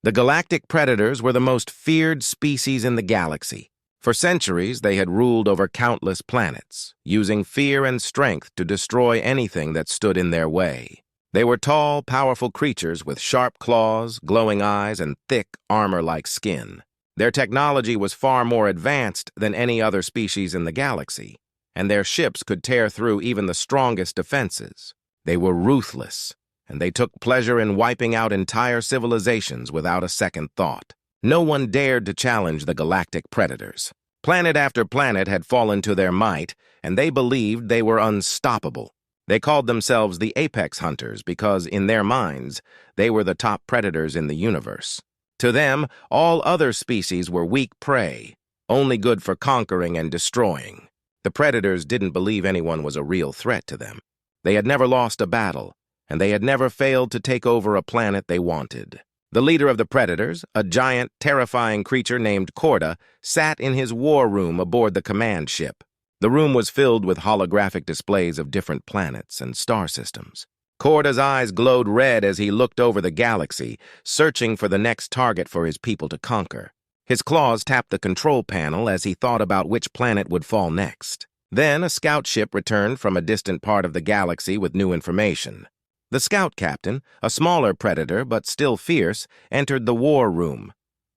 The galactic predators were the most feared species in the galaxy. For centuries, they had ruled over countless planets, using fear and strength to destroy anything that stood in their way. They were tall, powerful creatures with sharp claws, glowing eyes, and thick, armor-like skin. Their technology was far more advanced than any other species in the galaxy, and their ships could tear through even the strongest defenses. They were ruthless, and they took pleasure in wiping out entire civilizations without a second thought. No one dared to challenge the galactic predators. Planet after planet had fallen to their might, and they believed they were unstoppable. They called themselves the apex hunters because, in their minds, they were the top predators in the universe. To them, all other species were weak prey, only good for conquering and destroying. The predators didn't believe anyone was a real threat to them. They had never lost a battle, and they had never failed to take over a planet they wanted. The leader of the predators, a giant, terrifying creature named Corda, sat in his war room aboard the command ship. The room was filled with holographic displays of different planets and star systems. Corda's eyes glowed red as he looked over the galaxy, searching for the next target for his people to conquer. His claws tapped the control panel as he thought about which planet would fall next. Then a scout ship returned from a distant part of the galaxy with new information. The scout captain, a smaller predator but still fierce, entered the war room.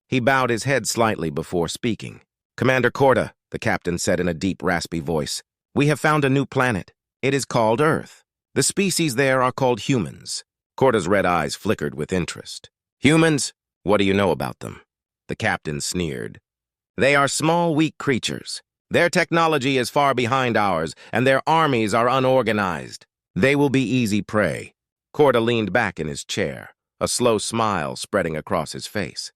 He bowed his head slightly before speaking. "Commander Corda," the captain said in a deep, raspy voice, "we have found a new planet. It is called Earth. The species there are called humans." Corda's red eyes flickered with interest. "Humans? What do you know about them?" The captain sneered. "They are small, weak creatures. Their technology is far behind ours, and their armies are unorganized. They will be easy prey." Corda leaned back in his chair, a slow smile spreading across his face.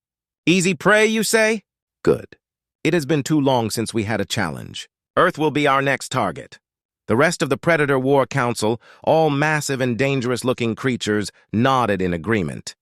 "Easy prey, you say? Good. It has been too long since we had a challenge. Earth will be our next target." The rest of the Predator War Council, all massive and dangerous-looking creatures, nodded in agreement.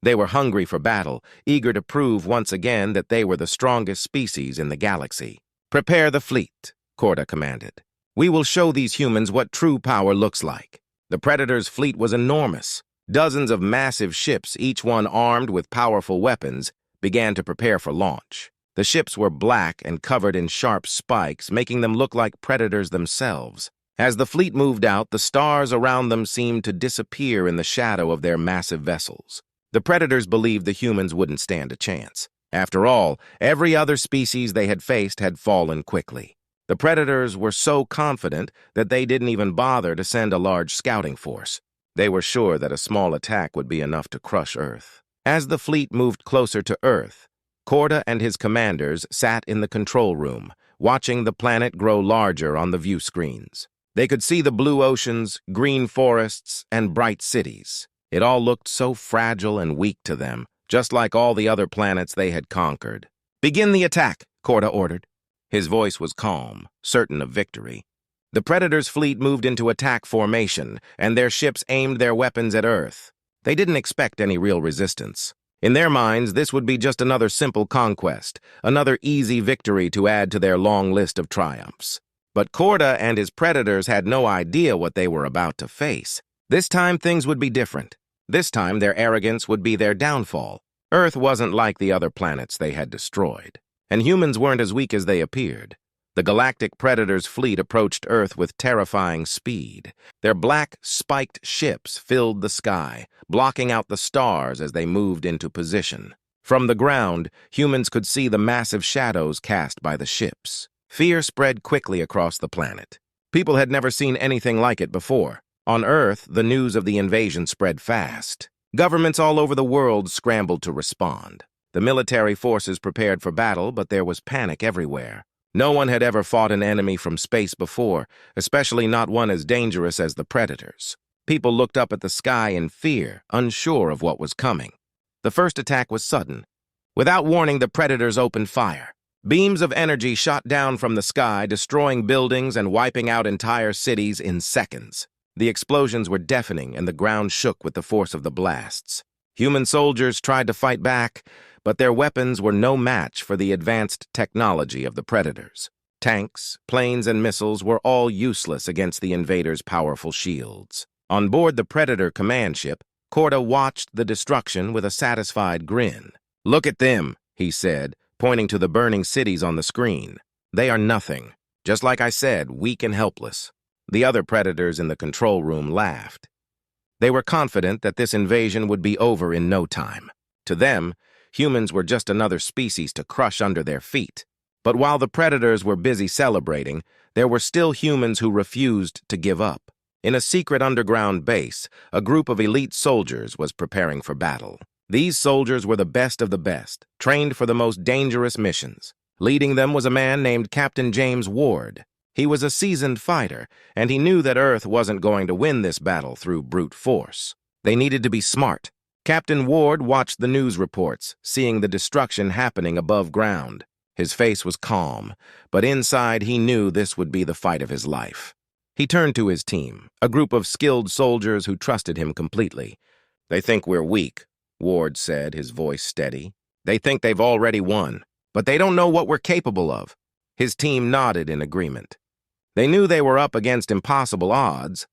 They were hungry for battle, eager to prove once again that they were the strongest species in the galaxy. "Prepare the fleet," Corda commanded. "We will show these humans what true power looks like." The Predator's fleet was enormous. Dozens of massive ships, each one armed with powerful weapons, began to prepare for launch. The ships were black and covered in sharp spikes, making them look like predators themselves. As the fleet moved out, the stars around them seemed to disappear in the shadow of their massive vessels. The predators believed the humans wouldn't stand a chance. After all, every other species they had faced had fallen quickly. The predators were so confident that they didn't even bother to send a large scouting force. They were sure that a small attack would be enough to crush Earth. As the fleet moved closer to Earth, Corda and his commanders sat in the control room, watching the planet grow larger on the view screens. They could see the blue oceans, green forests, and bright cities. It all looked so fragile and weak to them, just like all the other planets they had conquered. "Begin the attack," Corda ordered. His voice was calm, certain of victory. The Predator's fleet moved into attack formation, and their ships aimed their weapons at Earth. They didn't expect any real resistance. In their minds, this would be just another simple conquest, another easy victory to add to their long list of triumphs. But Corda and his predators had no idea what they were about to face. This time, things would be different. This time, their arrogance would be their downfall. Earth wasn't like the other planets they had destroyed. And humans weren't as weak as they appeared. The galactic predators' fleet approached Earth with terrifying speed. Their black, spiked ships filled the sky, blocking out the stars as they moved into position. From the ground, humans could see the massive shadows cast by the ships. Fear spread quickly across the planet. People had never seen anything like it before. On Earth, the news of the invasion spread fast. Governments all over the world scrambled to respond. The military forces prepared for battle, but there was panic everywhere. No one had ever fought an enemy from space before, especially not one as dangerous as the Predators. People looked up at the sky in fear, unsure of what was coming. The first attack was sudden. Without warning, the Predators opened fire. Beams of energy shot down from the sky, destroying buildings and wiping out entire cities in seconds. The explosions were deafening, and the ground shook with the force of the blasts. Human soldiers tried to fight back, but their weapons were no match for the advanced technology of the Predators. Tanks, planes, and missiles were all useless against the invaders' powerful shields. On board the Predator command ship, Corda watched the destruction with a satisfied grin. "Look at them," he said, pointing to the burning cities on the screen. "They are nothing. Just like I said, weak and helpless." The other predators in the control room laughed. They were confident that this invasion would be over in no time. To them, humans were just another species to crush under their feet. But while the predators were busy celebrating, there were still humans who refused to give up. In a secret underground base, a group of elite soldiers was preparing for battle. These soldiers were the best of the best, trained for the most dangerous missions. Leading them was a man named Captain James Ward. He was a seasoned fighter, and he knew that Earth wasn't going to win this battle through brute force. They needed to be smart. Captain Ward watched the news reports, seeing the destruction happening above ground. His face was calm, but inside he knew this would be the fight of his life. He turned to his team, a group of skilled soldiers who trusted him completely. "They think we're weak," Ward said, his voice steady. "They think they've already won, but they don't know what we're capable of." His team nodded in agreement. They knew they were up against impossible odds,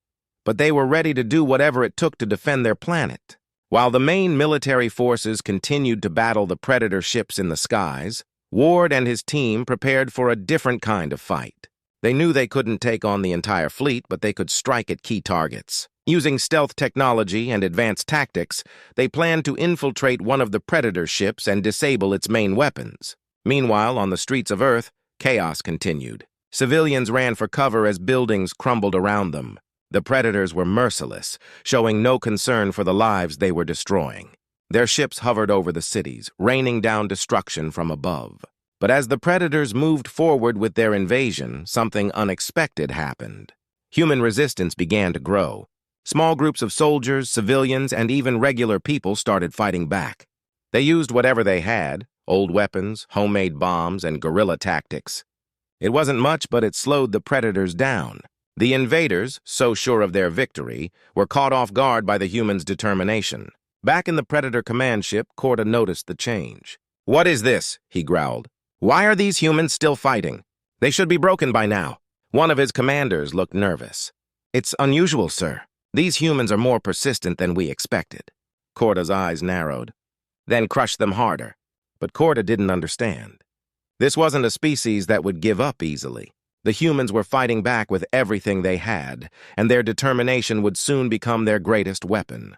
but they were ready to do whatever it took to defend their planet. While the main military forces continued to battle the predator ships in the skies, Ward and his team prepared for a different kind of fight. They knew they couldn't take on the entire fleet, but they could strike at key targets. Using stealth technology and advanced tactics, they planned to infiltrate one of the predator ships and disable its main weapons. Meanwhile, on the streets of Earth, chaos continued. Civilians ran for cover as buildings crumbled around them. The predators were merciless, showing no concern for the lives they were destroying. Their ships hovered over the cities, raining down destruction from above. But as the predators moved forward with their invasion, something unexpected happened. Human resistance began to grow. Small groups of soldiers, civilians, and even regular people started fighting back. They used whatever they had, old weapons, homemade bombs, and guerrilla tactics. It wasn't much, but it slowed the predators down. The invaders, so sure of their victory, were caught off guard by the humans' determination. Back in the predator command ship, Corda noticed the change. "What is this?" he growled. "Why are these humans still fighting? They should be broken by now." One of his commanders looked nervous. "It's unusual, sir. These humans are more persistent than we expected." Corda's eyes narrowed. "Then crush them harder." But Corda didn't understand. This wasn't a species that would give up easily. The humans were fighting back with everything they had, and their determination would soon become their greatest weapon.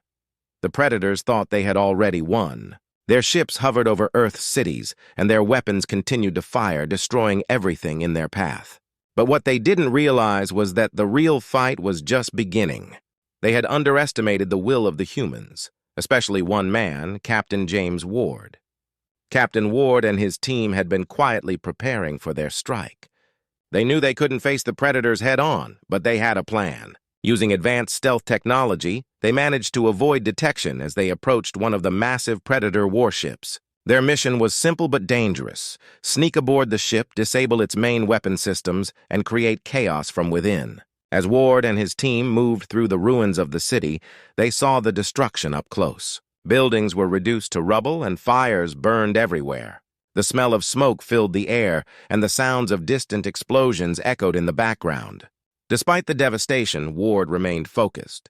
The predators thought they had already won. Their ships hovered over Earth's cities, and their weapons continued to fire, destroying everything in their path. But what they didn't realize was that the real fight was just beginning. They had underestimated the will of the humans, especially one man, Captain James Ward. Captain Ward and his team had been quietly preparing for their strike. They knew they couldn't face the predators head-on, but they had a plan. Using advanced stealth technology, they managed to avoid detection as they approached one of the massive predator warships. Their mission was simple but dangerous: sneak aboard the ship, disable its main weapon systems, and create chaos from within. As Ward and his team moved through the ruins of the city, they saw the destruction up close. Buildings were reduced to rubble and fires burned everywhere. The smell of smoke filled the air, and the sounds of distant explosions echoed in the background. Despite the devastation, Ward remained focused.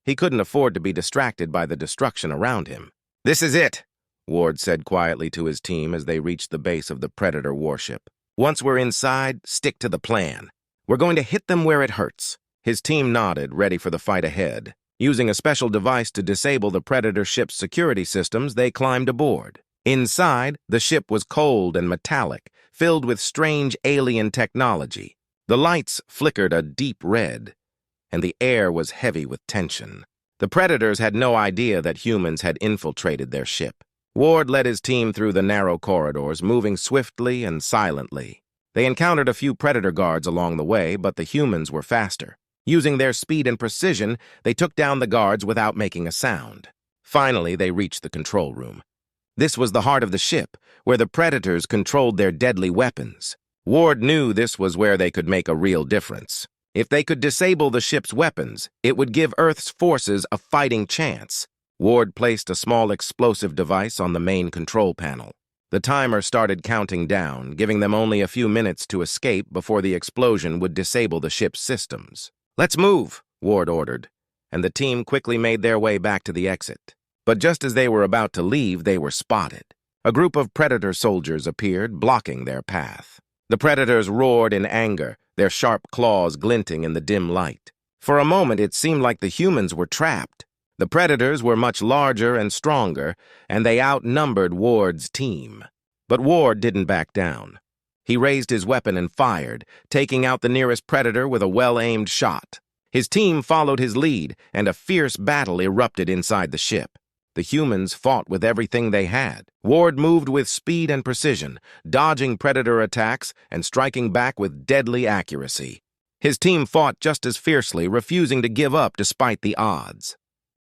He couldn't afford to be distracted by the destruction around him. "This is it," Ward said quietly to his team as they reached the base of the Predator warship. "Once we're inside, stick to the plan. We're going to hit them where it hurts." His team nodded, ready for the fight ahead. Using a special device to disable the Predator ship's security systems, they climbed aboard. Inside, the ship was cold and metallic, filled with strange alien technology. The lights flickered a deep red, and the air was heavy with tension. The Predators had no idea that humans had infiltrated their ship. Ward led his team through the narrow corridors, moving swiftly and silently. They encountered a few Predator guards along the way, but the humans were faster. Using their speed and precision, they took down the guards without making a sound. Finally, they reached the control room. This was the heart of the ship, where the Predators controlled their deadly weapons. Ward knew this was where they could make a real difference. If they could disable the ship's weapons, it would give Earth's forces a fighting chance. Ward placed a small explosive device on the main control panel. The timer started counting down, giving them only a few minutes to escape before the explosion would disable the ship's systems. "Let's move," Ward ordered, and the team quickly made their way back to the exit. But just as they were about to leave, they were spotted. A group of Predator soldiers appeared, blocking their path. The Predators roared in anger, their sharp claws glinting in the dim light. For a moment, it seemed like the humans were trapped. The Predators were much larger and stronger, and they outnumbered Ward's team. But Ward didn't back down. He raised his weapon and fired, taking out the nearest Predator with a well-aimed shot. His team followed his lead, and a fierce battle erupted inside the ship. The humans fought with everything they had. Ward moved with speed and precision, dodging Predator attacks and striking back with deadly accuracy. His team fought just as fiercely, refusing to give up despite the odds.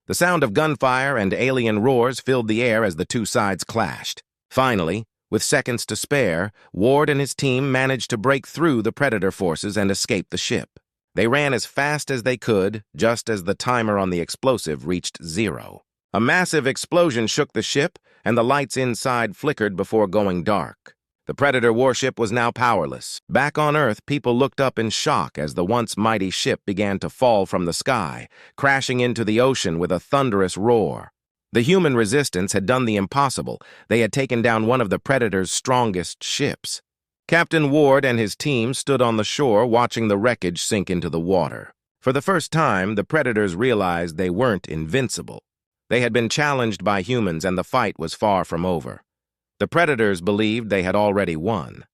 The sound of gunfire and alien roars filled the air as the two sides clashed. Finally, with seconds to spare, Ward and his team managed to break through the Predator forces and escape the ship. They ran as fast as they could, just as the timer on the explosive reached 0. A massive explosion shook the ship, and the lights inside flickered before going dark. The Predator warship was now powerless. Back on Earth, people looked up in shock as the once mighty ship began to fall from the sky, crashing into the ocean with a thunderous roar. The human resistance had done the impossible. They had taken down one of the Predator's strongest ships. Captain Ward and his team stood on the shore watching the wreckage sink into the water. For the first time, the Predators realized they weren't invincible. They had been challenged by humans, and the fight was far from over. The Predators believed they had already won.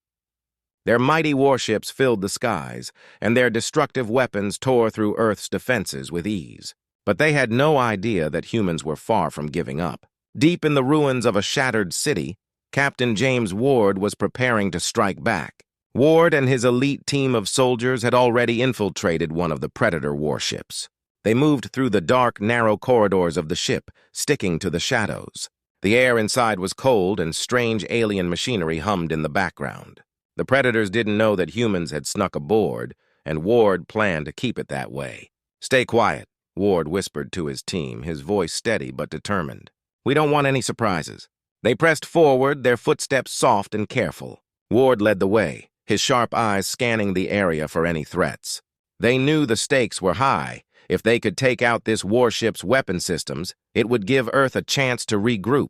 Their mighty warships filled the skies, and their destructive weapons tore through Earth's defenses with ease. But they had no idea that humans were far from giving up. Deep in the ruins of a shattered city, Captain James Ward was preparing to strike back. Ward and his elite team of soldiers had already infiltrated one of the Predator warships. They moved through the dark, narrow corridors of the ship, sticking to the shadows. The air inside was cold, and strange alien machinery hummed in the background. The Predators didn't know that humans had snuck aboard, and Ward planned to keep it that way. "Stay quiet," Ward whispered to his team, his voice steady but determined. "We don't want any surprises." They pressed forward, their footsteps soft and careful. Ward led the way, his sharp eyes scanning the area for any threats. They knew the stakes were high. If they could take out this warship's weapon systems, it would give Earth a chance to regroup.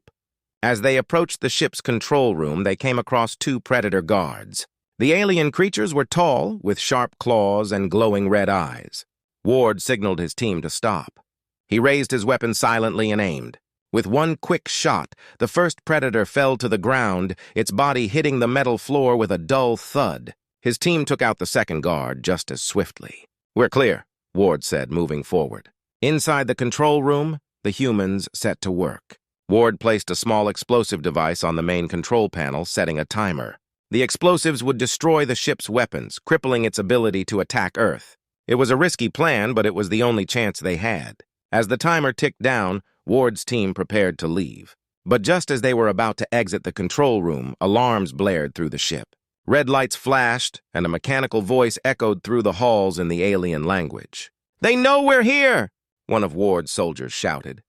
As they approached the ship's control room, they came across 2 Predator guards. The alien creatures were tall, with sharp claws and glowing red eyes. Ward signaled his team to stop. He raised his weapon silently and aimed. With one quick shot, the first Predator fell to the ground, its body hitting the metal floor with a dull thud. His team took out the second guard just as swiftly. "We're clear," Ward said, moving forward. Inside the control room, the humans set to work. Ward placed a small explosive device on the main control panel, setting a timer. The explosives would destroy the ship's weapons, crippling its ability to attack Earth. It was a risky plan, but it was the only chance they had. As the timer ticked down, Ward's team prepared to leave. But just as they were about to exit the control room, alarms blared through the ship. Red lights flashed, and a mechanical voice echoed through the halls in the alien language. "They know we're here!" one of Ward's soldiers shouted.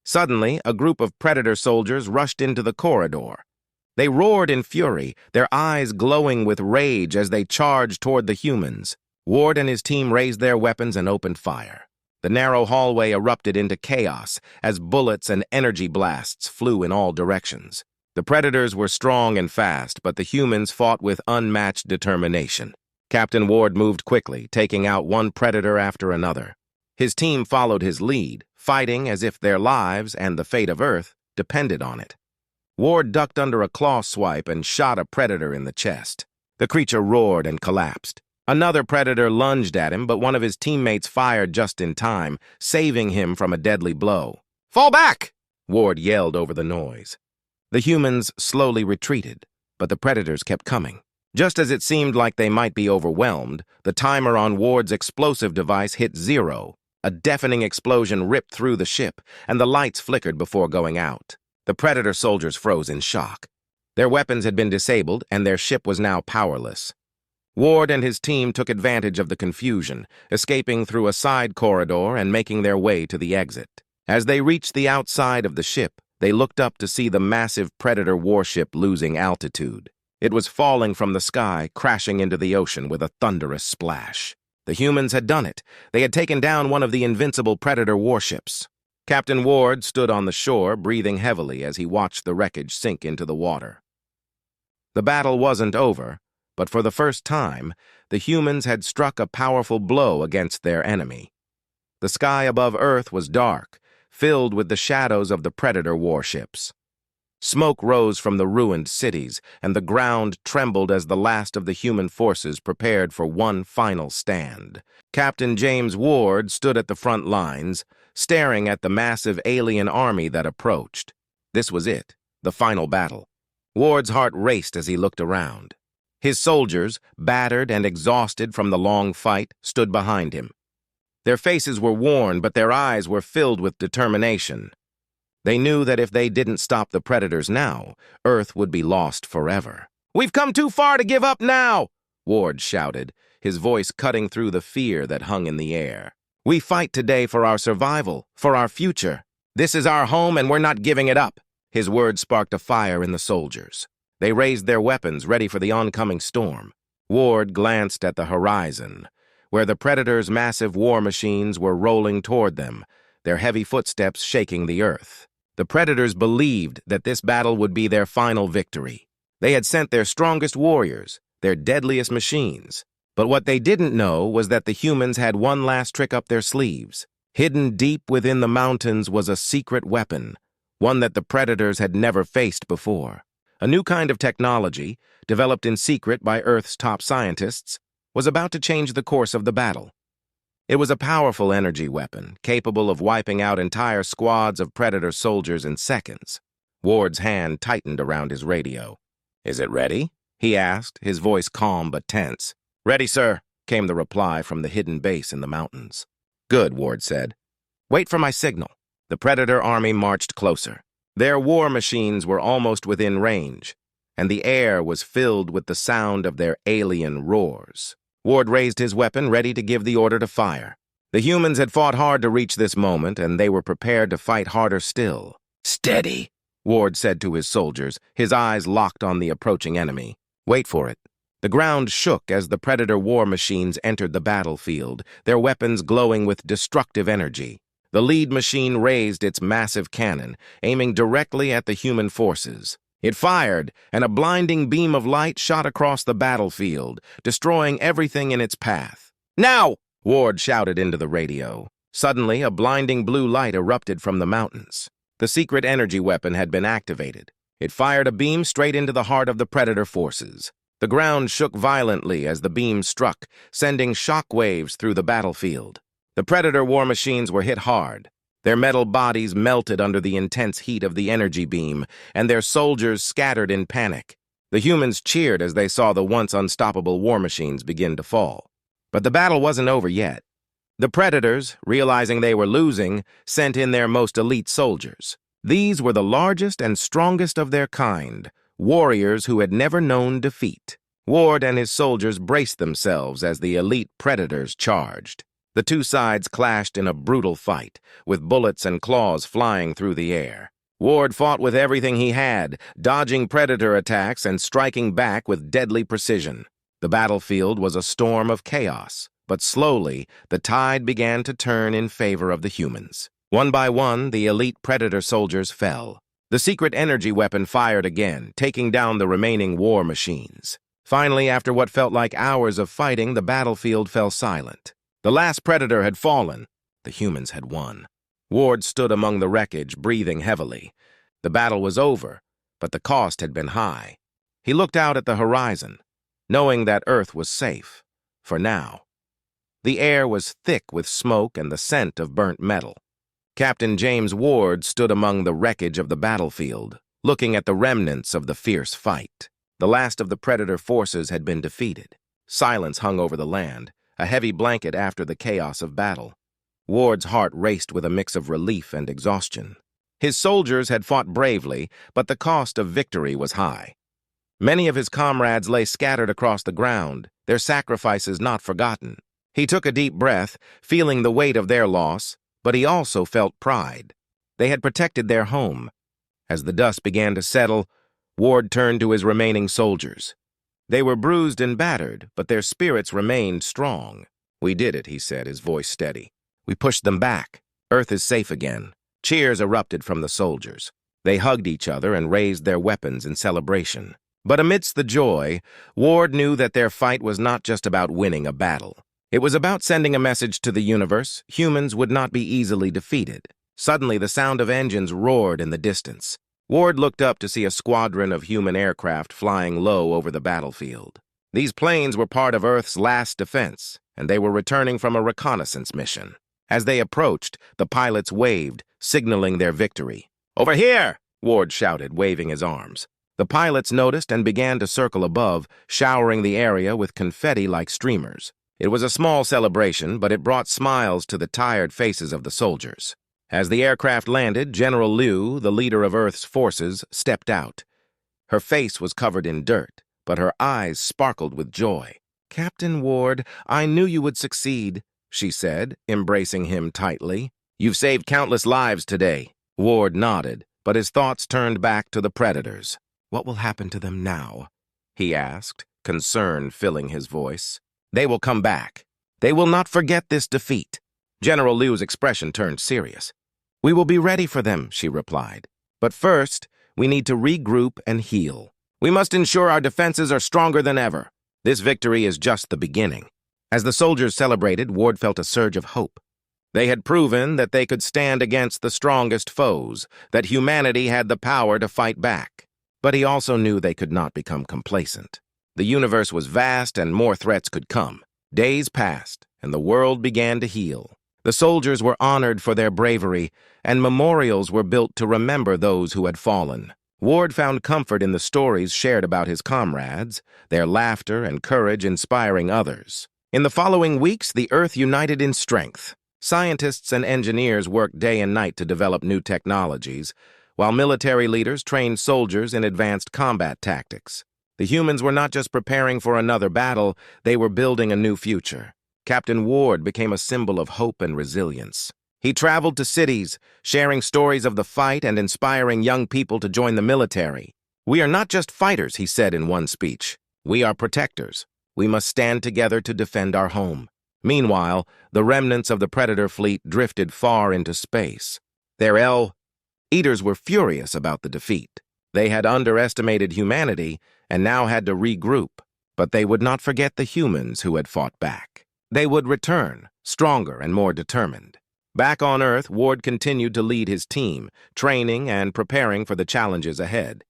Suddenly, a group of Predator soldiers rushed into the corridor. They roared in fury, their eyes glowing with rage as they charged toward the humans. Ward and his team raised their weapons and opened fire. The narrow hallway erupted into chaos as bullets and energy blasts flew in all directions. The Predators were strong and fast, but the humans fought with unmatched determination. Captain Ward moved quickly, taking out one Predator after another. His team followed his lead, fighting as if their lives and the fate of Earth depended on it. Ward ducked under a claw swipe and shot a Predator in the chest. The creature roared and collapsed. Another Predator lunged at him, but one of his teammates fired just in time, saving him from a deadly blow. "Fall back!" Ward yelled over the noise. The humans slowly retreated, but the Predators kept coming. Just as it seemed like they might be overwhelmed, the timer on Ward's explosive device hit 0. A deafening explosion ripped through the ship, and the lights flickered before going out. The Predator soldiers froze in shock. Their weapons had been disabled, and their ship was now powerless. Ward and his team took advantage of the confusion, escaping through a side corridor and making their way to the exit. As they reached the outside of the ship, they looked up to see the massive Predator warship losing altitude. It was falling from the sky, crashing into the ocean with a thunderous splash. The humans had done it. They had taken down one of the invincible Predator warships. Captain Ward stood on the shore, breathing heavily as he watched the wreckage sink into the water. The battle wasn't over, but for the first time, the humans had struck a powerful blow against their enemy. The sky above Earth was dark, filled with the shadows of the Predator warships. Smoke rose from the ruined cities, and the ground trembled as the last of the human forces prepared for one final stand. Captain James Ward stood at the front lines, staring at the massive alien army that approached. This was it, the final battle. Ward's heart raced as he looked around. His soldiers, battered and exhausted from the long fight, stood behind him. Their faces were worn, but their eyes were filled with determination. They knew that if they didn't stop the Predators now, Earth would be lost forever. "We've come too far to give up now!" Ward shouted, his voice cutting through the fear that hung in the air. "We fight today for our survival, for our future. This is our home and we're not giving it up." His words sparked a fire in the soldiers. They raised their weapons, ready for the oncoming storm. Ward glanced at the horizon, where the Predators' massive war machines were rolling toward them, their heavy footsteps shaking the earth. The Predators believed that this battle would be their final victory. They had sent their strongest warriors, their deadliest machines. But what they didn't know was that the humans had one last trick up their sleeves. Hidden deep within the mountains was a secret weapon, one that the Predators had never faced before. A new kind of technology, developed in secret by Earth's top scientists, was about to change the course of the battle. It was a powerful energy weapon, capable of wiping out entire squads of Predator soldiers in seconds. Ward's hand tightened around his radio. "Is it ready?" he asked, his voice calm but tense. "Ready, sir," came the reply from the hidden base in the mountains. "Good," Ward said. "Wait for my signal." The Predator army marched closer. Their war machines were almost within range, and the air was filled with the sound of their alien roars. Ward raised his weapon, ready to give the order to fire. The humans had fought hard to reach this moment, and they were prepared to fight harder still. "Steady," Ward said to his soldiers, his eyes locked on the approaching enemy. "Wait for it." The ground shook as the Predator war machines entered the battlefield, their weapons glowing with destructive energy. The lead machine raised its massive cannon, aiming directly at the human forces. It fired, and a blinding beam of light shot across the battlefield, destroying everything in its path. "Now!" Ward shouted into the radio. Suddenly, a blinding blue light erupted from the mountains. The secret energy weapon had been activated. It fired a beam straight into the heart of the Predator forces. The ground shook violently as the beam struck, sending shock waves through the battlefield. The Predator war machines were hit hard. Their metal bodies melted under the intense heat of the energy beam, and their soldiers scattered in panic. The humans cheered as they saw the once unstoppable war machines begin to fall. But the battle wasn't over yet. The Predators, realizing they were losing, sent in their most elite soldiers. These were the largest and strongest of their kind, warriors who had never known defeat. Ward and his soldiers braced themselves as the elite Predators charged. The two sides clashed in a brutal fight, with bullets and claws flying through the air. Ward fought with everything he had, dodging Predator attacks and striking back with deadly precision. The battlefield was a storm of chaos, but slowly the tide began to turn in favor of the humans. One by one, the elite Predator soldiers fell. The secret energy weapon fired again, taking down the remaining war machines. Finally, after what felt like hours of fighting, the battlefield fell silent. The last Predator had fallen. The humans had won. Ward stood among the wreckage, breathing heavily. The battle was over, but the cost had been high. He looked out at the horizon, knowing that Earth was safe, for now. The air was thick with smoke and the scent of burnt metal. Captain James Ward stood among the wreckage of the battlefield, looking at the remnants of the fierce fight. The last of the Predator forces had been defeated. Silence hung over the land, a heavy blanket after the chaos of battle. Ward's heart raced with a mix of relief and exhaustion. His soldiers had fought bravely, but the cost of victory was high. Many of his comrades lay scattered across the ground, their sacrifices not forgotten. He took a deep breath, feeling the weight of their loss, but he also felt pride. They had protected their home. As the dust began to settle, Ward turned to his remaining soldiers. They were bruised and battered, but their spirits remained strong. "We did it," he said, his voice steady. "We pushed them back. Earth is safe again." Cheers erupted from the soldiers. They hugged each other and raised their weapons in celebration. But amidst the joy, Ward knew that their fight was not just about winning a battle. It was about sending a message to the universe: humans would not be easily defeated. Suddenly, the sound of engines roared in the distance. Ward looked up to see a squadron of human aircraft flying low over the battlefield. These planes were part of Earth's last defense, and they were returning from a reconnaissance mission. As they approached, the pilots waved, signaling their victory. "Over here!" Ward shouted, waving his arms. The pilots noticed and began to circle above, showering the area with confetti like streamers. It was a small celebration, but it brought smiles to the tired faces of the soldiers. As the aircraft landed, General Liu, the leader of Earth's forces, stepped out. Her face was covered in dirt, but her eyes sparkled with joy. "Captain Ward, I knew you would succeed," she said, embracing him tightly. "You've saved countless lives today." Ward nodded, but his thoughts turned back to the predators. "What will happen to them now?" he asked, concern filling his voice. "They will come back. They will not forget this defeat." General Liu's expression turned serious. "We will be ready for them," she replied. "But first, we need to regroup and heal. We must ensure our defenses are stronger than ever. This victory is just the beginning." As the soldiers celebrated, Ward felt a surge of hope. They had proven that they could stand against the strongest foes, that humanity had the power to fight back. But he also knew they could not become complacent. The universe was vast and more threats could come. Days passed, and the world began to heal. The soldiers were honored for their bravery, and memorials were built to remember those who had fallen. Ward found comfort in the stories shared about his comrades, their laughter and courage inspiring others. In the following weeks, the Earth united in strength. Scientists and engineers worked day and night to develop new technologies, while military leaders trained soldiers in advanced combat tactics. The humans were not just preparing for another battle, they were building a new future. Captain Ward became a symbol of hope and resilience. He traveled to cities, sharing stories of the fight and inspiring young people to join the military. "We are not just fighters," he said in one speech. "We are protectors. We must stand together to defend our home." Meanwhile, the remnants of the Predator fleet drifted far into space. Their eaters were furious about the defeat. They had underestimated humanity and now had to regroup, but they would not forget the humans who had fought back. They would return, stronger and more determined. Back on Earth, Ward continued to lead his team, training and preparing for the challenges ahead.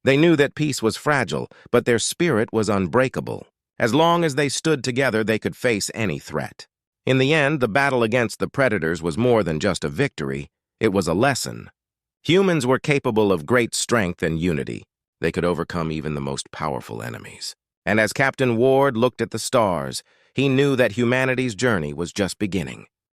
They knew that peace was fragile, but their spirit was unbreakable. As long as they stood together, they could face any threat. In the end, the battle against the Predators was more than just a victory. It was a lesson. Humans were capable of great strength and unity. They could overcome even the most powerful enemies. And as Captain Ward looked at the stars, he knew that humanity's journey was just beginning.